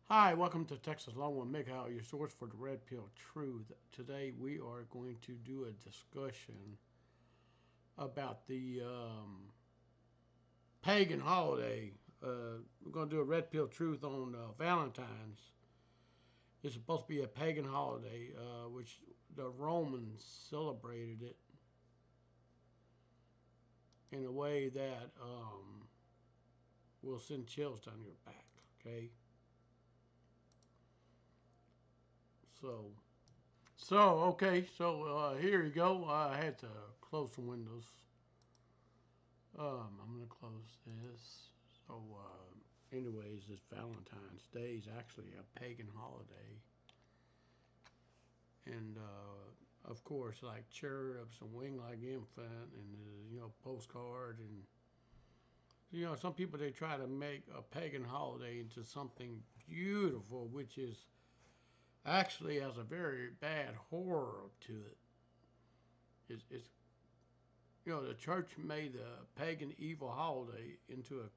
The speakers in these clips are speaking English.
Hi, welcome to Texas Longwood Makeout, your source for the Red Pill Truth. Today we are going to do a discussion about the pagan holiday. We're going to do a Red Pill Truth on Valentine's. It's supposed to be a pagan holiday, which the Romans celebrated it in a way that will send chills down your back. Okay, so here you go. I had to close some windows. I'm gonna close this. Anyways, this Valentine's Day is actually a pagan holiday, and of course, like cherubs and wing like infant, and postcard, and some people they try to make a pagan holiday into something beautiful, which is actually has a very bad horror to it. It's the church made the pagan evil holiday into a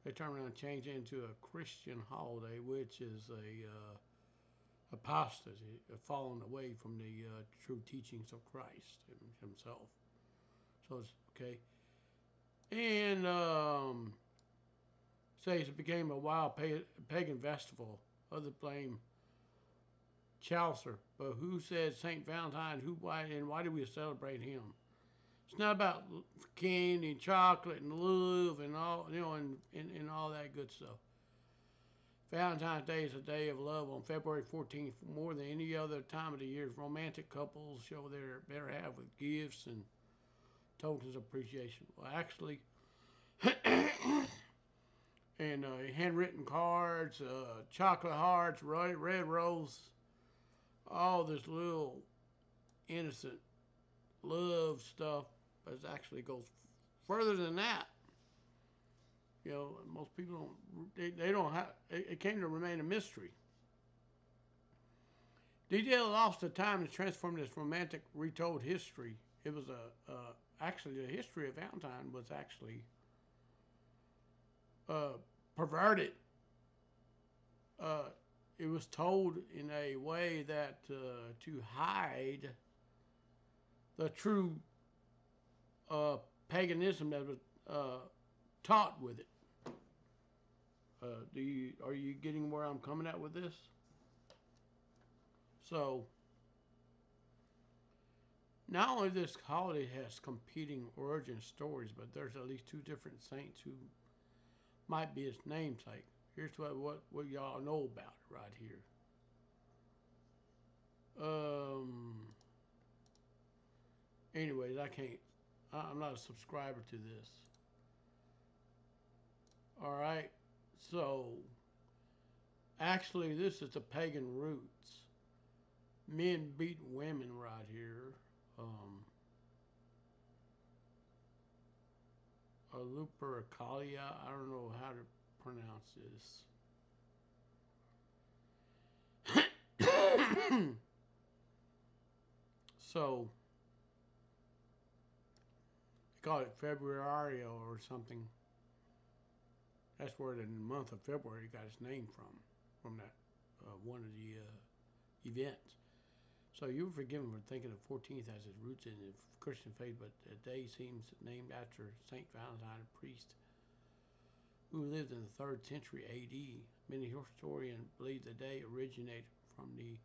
they turn around and change it into a Christian holiday, which is a apostasy, a falling away from the true teachings of Christ himself. So it's okay. And says it became a wild pagan festival. Others blame Chaucer, but who said Saint Valentine? Why do we celebrate him? It's not about candy and chocolate and love and all and all that good stuff. Valentine's Day is a day of love on February 14th. More than any other time of the year, romantic couples show their better half with gifts and tokens of appreciation. Well, actually, and handwritten cards, chocolate hearts, red rose, all this little innocent love stuff, but it actually goes further than that. Most people they don't have. It came to remain a mystery. Detail lost to time and transformed this romantic retold history. It was actually the history of Valentine was actually uh, perverted. Uh, it was told in a way that to hide the true paganism that was taught with it. Are you getting where I'm coming at with this? So not only this holiday has competing origin stories, but there's at least two different saints who might be its namesake. Here's what y'all know about it right here. Um. Anyways, I can't. I'm not a subscriber to this. All right. So actually, this is the pagan roots. Men beat women right here. Um, a Lupercalia. I don't know how to pronounce this. So they call it February or something. That's where the month of February got its name from that one of the events. So you were forgiven for thinking the 14th has its roots in the Christian faith, but the day seems named after Saint Valentine, a priest who lived in the 3rd century A.D. Many historians believe the day originated from the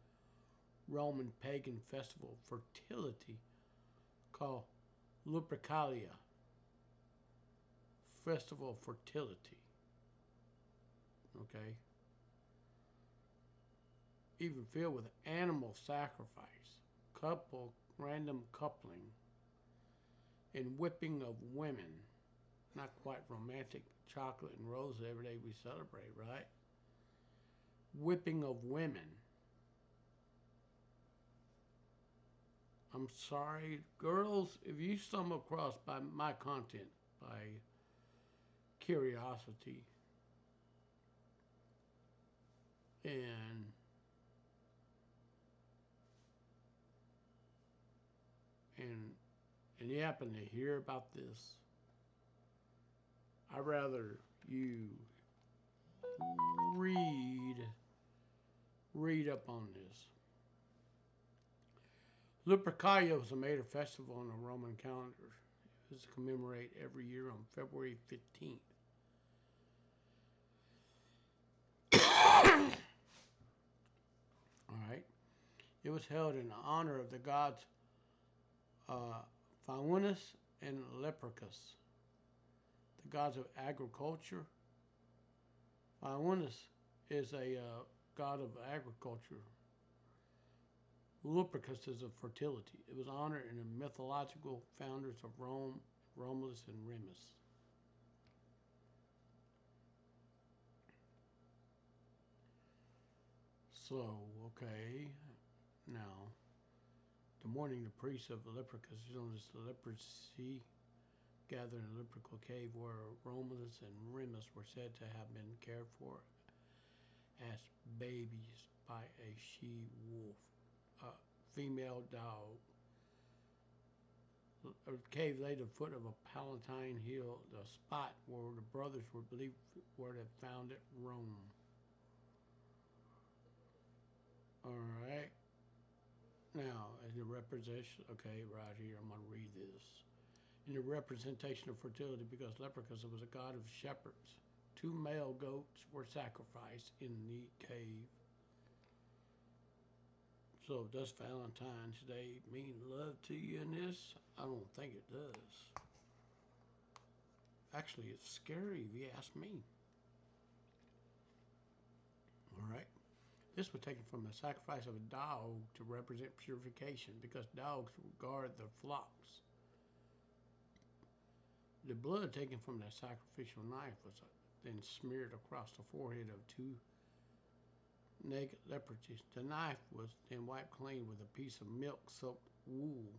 Roman pagan festival of fertility called Lupercalia, Festival of Fertility. Okay, even filled with animal sacrifice, random coupling, and whipping of women. Not quite romantic chocolate and roses every day we celebrate, right? Whipping of women. I'm sorry, girls, if you stumble across by my content by curiosity and and and you happen to hear about this, I'd rather you read read up on this. Lupercalia was a major festival on the Roman calendar. It was commemorated every year on February 15th. All right. It was held in honor of the gods Faunus and Leprechus, the gods of agriculture. Faunus is a god of agriculture. Lupercus is of fertility. It was honored in the mythological founders of Rome, Romulus and Remus. So, okay, now, the morning the priests of Leprechus, known as the leprosy, gathered in a leprechaun cave where Romulus and Remus were said to have been cared for as babies by a she-wolf, a female dog. A cave lay at the foot of a Palatine hill, the spot where the brothers were believed were to founded Rome. All right. Now, as the representation, okay, right here, I'm going to read this. In the representation of fertility, because Leprechus was a god of shepherds, 2 male goats were sacrificed in the cave. So, does Valentine's Day mean love to you in this? I don't think it does. Actually, it's scary if you ask me. All right. This was taken from the sacrifice of a dog to represent purification because dogs guard their flocks. The blood taken from the sacrificial knife was then smeared across the forehead of 2 naked leproches. The knife was then wiped clean with a piece of milk-soaked wool.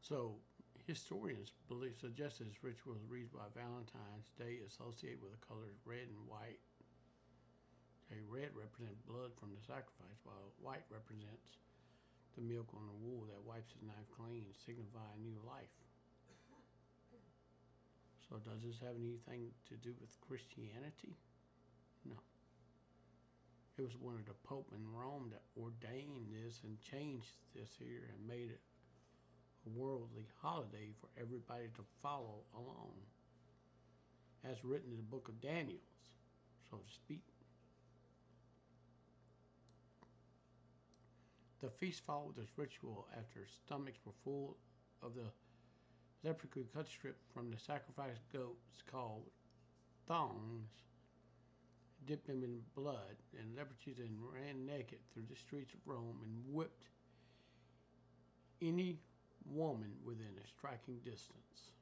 So, historians suggest this ritual is reached by Valentine's Day associated with the colors red and white. Okay, red represents blood from the sacrifice, while white represents the milk on the wool that wipes the knife clean, signifying new life. So does this have anything to do with Christianity? No. It was one of the Pope in Rome that ordained this and changed this here and made it a worldly holiday for everybody to follow along, as written in the book of Daniel, so to speak. The feast followed this ritual after stomachs were full of the leprechaun cut strip from the sacrificed goats called thongs, dipped them in blood, and leproches then ran naked through the streets of Rome and whipped any woman within a striking distance.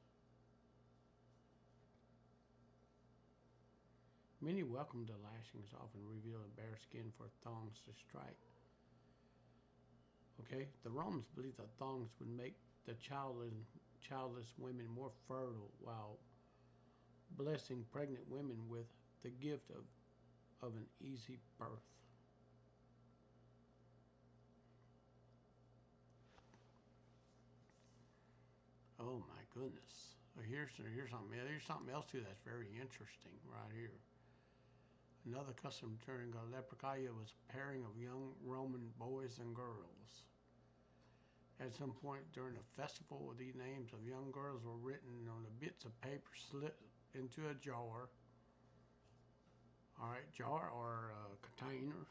Many welcomed the lashings, often revealed a bare skin for thongs to strike. Okay, the Romans believed that thongs would make the childless women more fertile while blessing pregnant women with the gift of an easy birth. Oh my goodness. Here's something else too that's very interesting right here. Another custom during a leprechaun was pairing of young Roman boys and girls. At some point during the festival, the names of young girls were written on the bits of paper slipped into a jar. All right, jar or a container.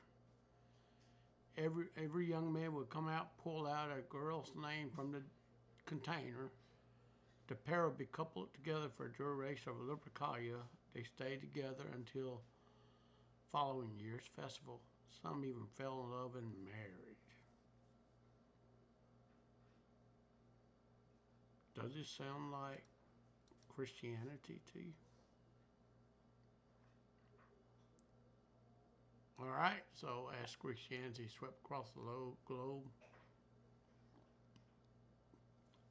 Every young man would come out, pull out a girl's name from the container. The pair would be coupled together for a duration of a Lupercalia. They stayed together until following year's festival. Some even fell in love and married. Does this sound like Christianity to you? All right, so as Christianity swept across the globe,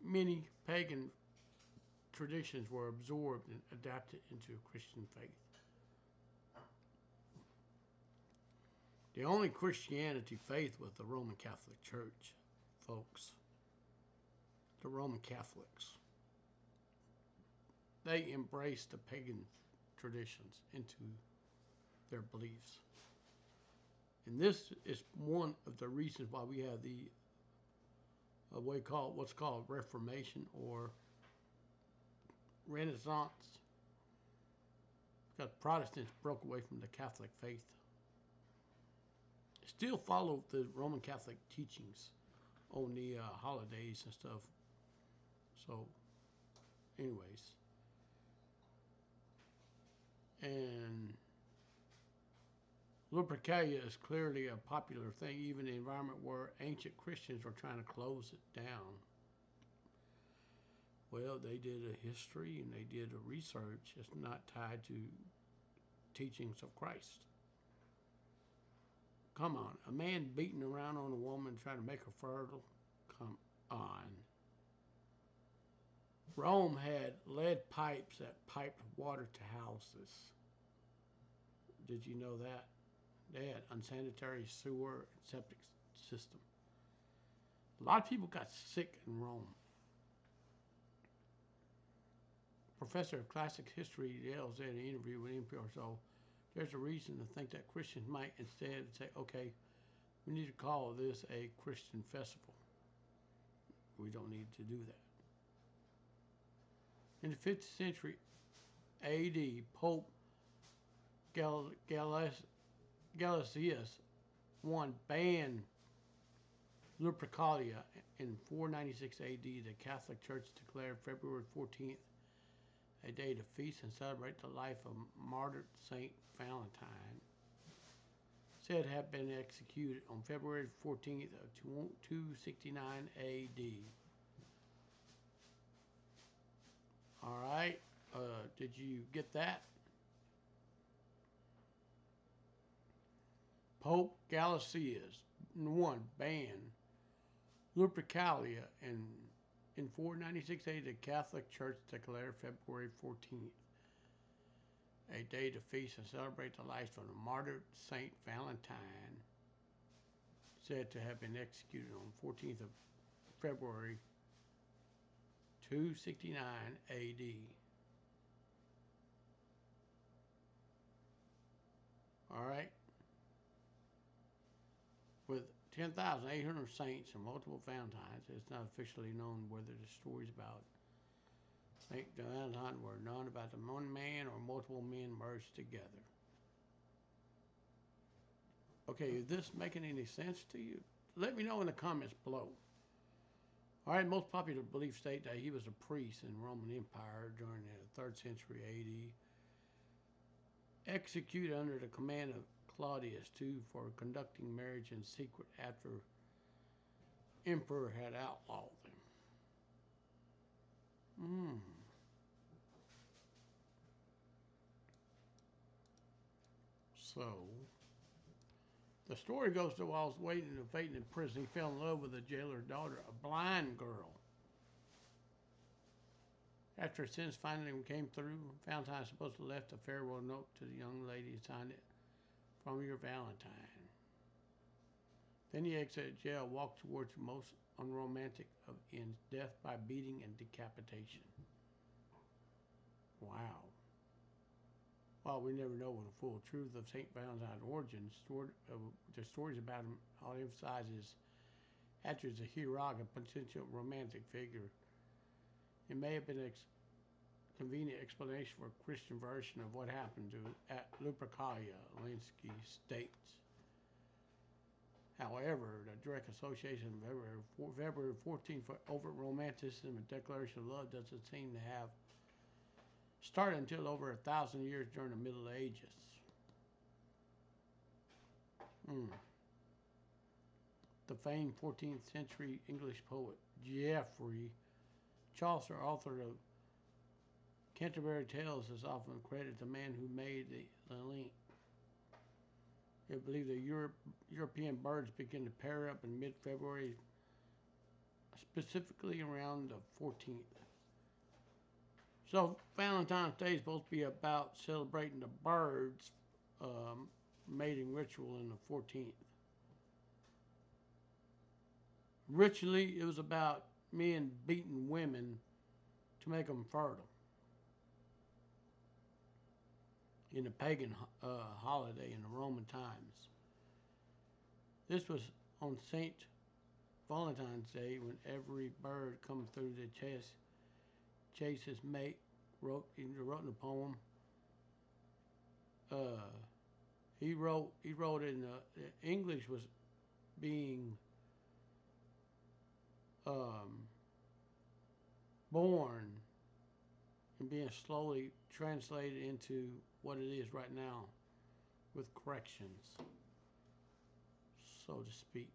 many pagan traditions were absorbed and adapted into Christian faith. The only Christianity faith was the Roman Catholic Church, folks. The Roman Catholics. They embraced the pagan traditions into their beliefs. And this is one of the reasons why we have the what's called Reformation or Renaissance. Because Protestants broke away from the Catholic faith. Still follow the Roman Catholic teachings on the holidays and stuff. So, anyways. And Lupercalia is clearly a popular thing, even in an environment where ancient Christians were trying to close it down. Well, they did a history and they did a research. It's not tied to teachings of Christ. Come on, a man beating around on a woman trying to make her fertile? Come on. Rome had lead pipes that piped water to houses. Did you know that? They had unsanitary sewer and septic system. A lot of people got sick in Rome. Professor of classic history Yale said in an interview with NPR, so there's a reason to think that Christians might instead say, okay, we need to call this a Christian festival. We don't need to do that. In the 5th century AD, Pope Gelasius I banned Lupercalia. In 496 AD, the Catholic Church declared February 14th a day to feast and celebrate the life of martyred Saint Valentine, said to have been executed on February 14th of 269 AD. All right, did you get that? Pope Gelasius I banned Lupercalia, and in 496 AD, the Catholic Church declared February 14th a day to feast and celebrate the life of the martyred Saint Valentine, said to have been executed on 14th of February 269 AD. All right. With 10,800 saints and multiple Valentines, it's not officially known whether the stories about Saint Valentine were known about the one man or multiple men merged together. Okay, is this making any sense to you? Let me know in the comments below. All right, most popular beliefs state that he was a priest in the Roman Empire during the 3rd century AD, executed under the command of Claudius II for conducting marriage in secret after emperor had outlawed them. So, the story goes to while he was waiting and waiting in prison, he fell in love with the jailer's daughter, a blind girl. After his sentence finally came through, Valentine supposedly left a farewell note to the young lady and signed it, "From your Valentine." Then he exited jail, walked towards the most unromantic of ends, death by beating and decapitation. Wow. While we never know the full truth of St. Valentine's origins, the stories about him all emphasizes attributes of heroic and potential romantic figure. It may have been a convenient explanation for a Christian version of what happened to at Lupercalia, Linsky states. However, the direct association of February 14th for overt romanticism and declaration of love doesn't seem to have started until over 1,000 years during the Middle Ages. The famed 14th century English poet Geoffrey Chaucer, author of Canterbury Tales, is often credited the man who made the link. They believe the European birds begin to pair up in mid-February, specifically around the 14th. So Valentine's Day is supposed to be about celebrating the birds' mating ritual in the 14th. Ritually, it was about men beating women to make them fertile in the pagan holiday in the Roman times. This was on Saint Valentine's Day when every bird come through the chase his mate. He wrote in a poem. Uh, he wrote in English was being um, born and being slowly translated into what it is right now with corrections, so to speak.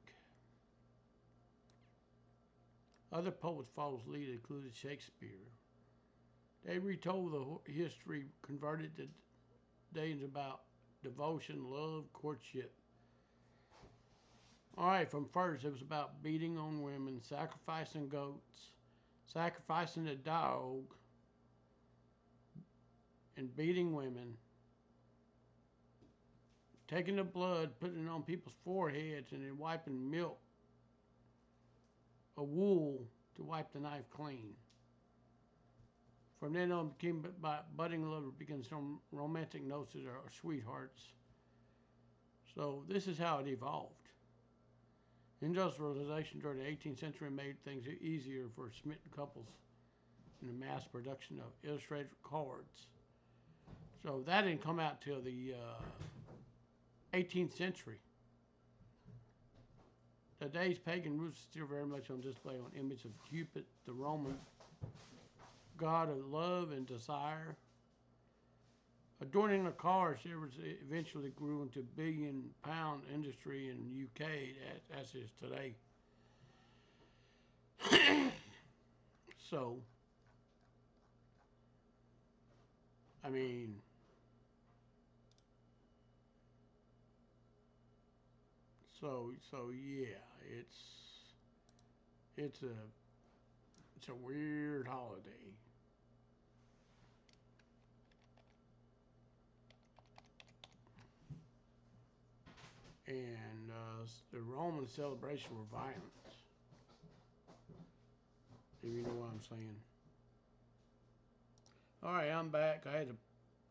Other poets followed lead included Shakespeare. They retold the history, converted the days about devotion, love, courtship. All right, from first, it was about beating on women, sacrificing goats, sacrificing a dog, and beating women, taking the blood, putting it on people's foreheads, and then wiping milk, a wool, to wipe the knife clean. From then on, became budding lover begins some romantic notes that are sweethearts. So this is how it evolved. Industrialization during the 18th century made things easier for smitten couples in the mass production of illustrated cards. So that didn't come out till the 18th century. Today's pagan roots are still very much on display on images of Cupid, the Roman god of love and desire. Adorning the cars eventually grew into billion-pound industry in the UK as is today. So, I mean, so yeah, it's a weird holiday. And the Roman celebrations were violent, if you know what I'm saying. All right, I'm back. I had to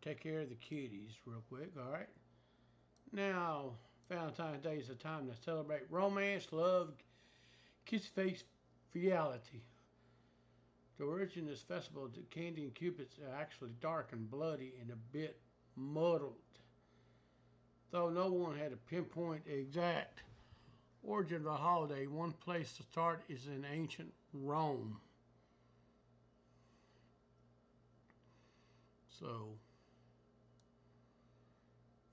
take care of the kitties real quick. All right. Now, Valentine's Day is a time to celebrate romance, love, kiss face, fidelity. The origin of this festival, the candy and cupids are actually dark and bloody and a bit muddled. Though no one had a pinpoint exact origin of the holiday, one place to start is in ancient Rome. So,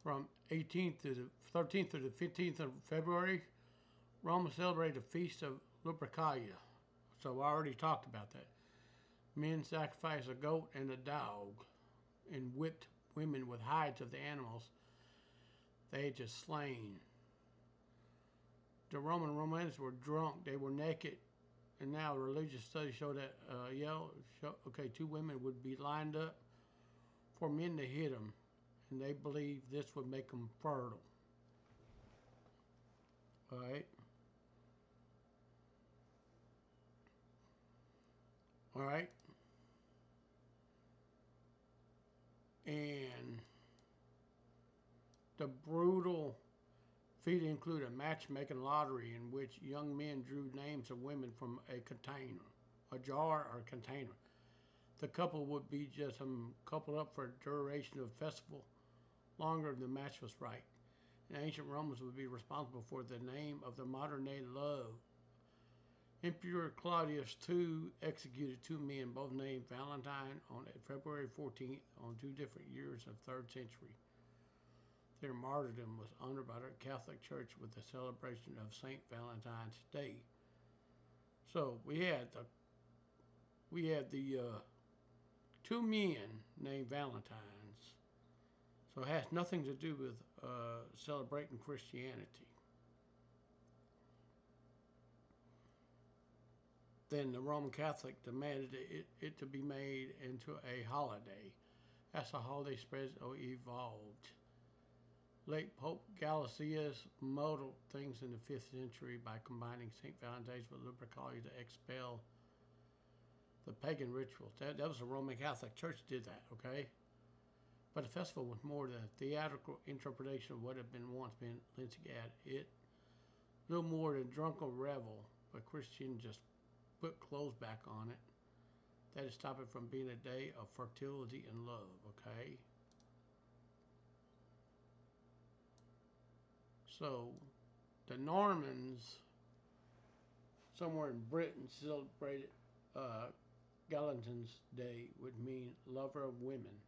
from 18th to the 13th to the 15th of February, Rome celebrated the feast of Lupercalia. So I already talked about that. Men sacrificed a goat and a dog and whipped women with hides of the animals they had just slain. The Roman romantics were drunk, they were naked, and now religious studies show that, two women would be lined up for men to hit them, and they believed this would make them fertile. All right? All right? And the brutal feat included a matchmaking lottery in which young men drew names of women from a container, a jar or a container. The couple would be just coupled up for a duration of the festival longer than the match was right. And ancient Romans would be responsible for the name of the modern day love. Emperor Claudius II executed two men, both named Valentine, on February 14th on 2 different years of 3rd century. Their martyrdom was honored by the Catholic Church with the celebration of Saint Valentine's Day. So we had the two men named Valentines. So it has nothing to do with celebrating Christianity. Then the Roman Catholic demanded it to be made into a holiday. As the holiday spread or evolved. Late Pope Gelasius modeled things in the 5th century by combining St. Valentine's with Lupercalia to expel the pagan rituals. That was the Roman Catholic Church did that, okay? But the festival was more than a theatrical interpretation of what had once been Lindsay at. It No more than drunken revel, but Christian just put clothes back on it. That is stop it from being a day of fertility and love, okay? So, the Normans, somewhere in Britain, celebrated Valentine's Day would mean lover of women,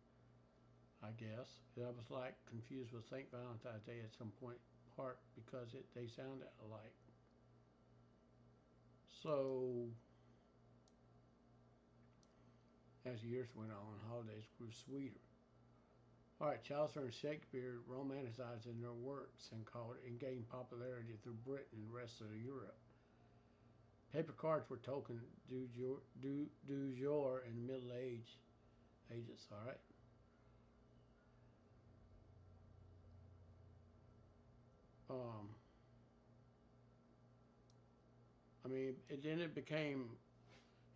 I guess. I was like confused with St. Valentine's Day at some point, part because they sounded alike. So, as years went on, holidays grew sweeter. All right, Chaucer and Shakespeare romanticized in their works and gained popularity through Britain and the rest of Europe. Paper cards were token du jour in the Middle Ages. All right. Um, then it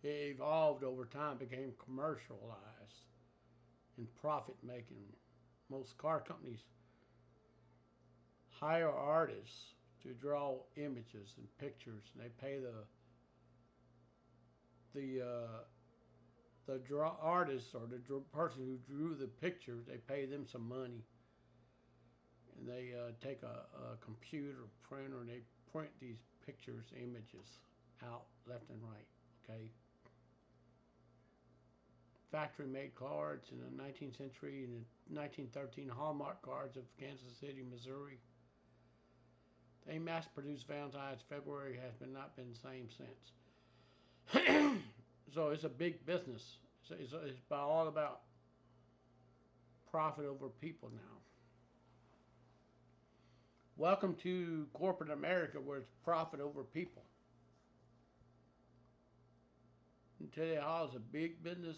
evolved over time, became commercialized and profit making. Most car companies hire artists to draw images and pictures, and they pay the draw artist or the person who drew the picture. They pay them some money, and they take a computer printer and they print these pictures, images out left and right. Okay. Factory made cards in the 19th century. In the 1913, Hallmark cards of Kansas City, Missouri. They mass produced Valentine's. February has not been the same since. So it's a big business. It's all about profit over people now. Welcome to corporate America where it's profit over people. I tell you how it's a big business.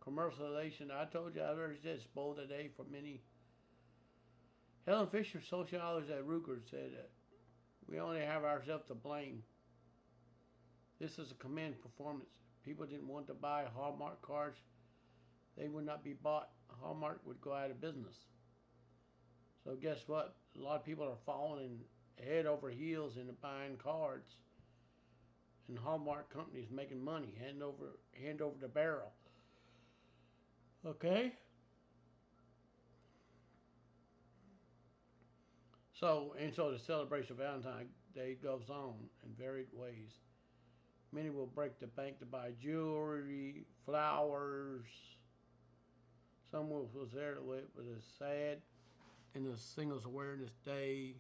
Commercialization. I told you I already said spoiled the day for many. Helen Fisher, sociologist at Rutgers, said that we only have ourselves to blame. This is a command performance. People didn't want to buy Hallmark cards. They would not be bought. Hallmark would go out of business. So guess what? A lot of people are falling head over heels into buying cards. And Hallmark companies making money, hand over the barrel. Okay? So the celebration of Valentine's Day goes on in varied ways. Many will break the bank to buy jewelry, flowers. Some will share it with a sad in the Singles Awareness Day.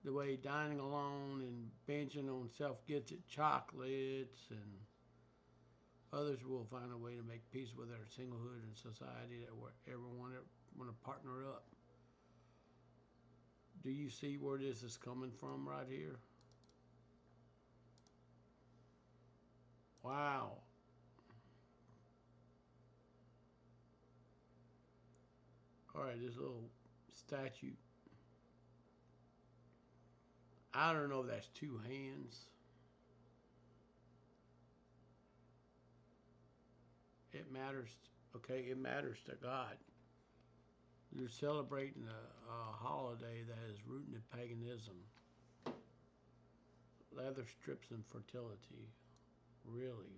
The way dining alone and binging on self-gifted chocolates, and others will find a way to make peace with their singlehood and society that everyone want to partner up. Do you see where this is coming from right here? Wow. All right, this little statue. I don't know if that's two hands. It matters. Okay, it matters to God. You're celebrating a holiday that is rooted in paganism. Leather strips and fertility. Really?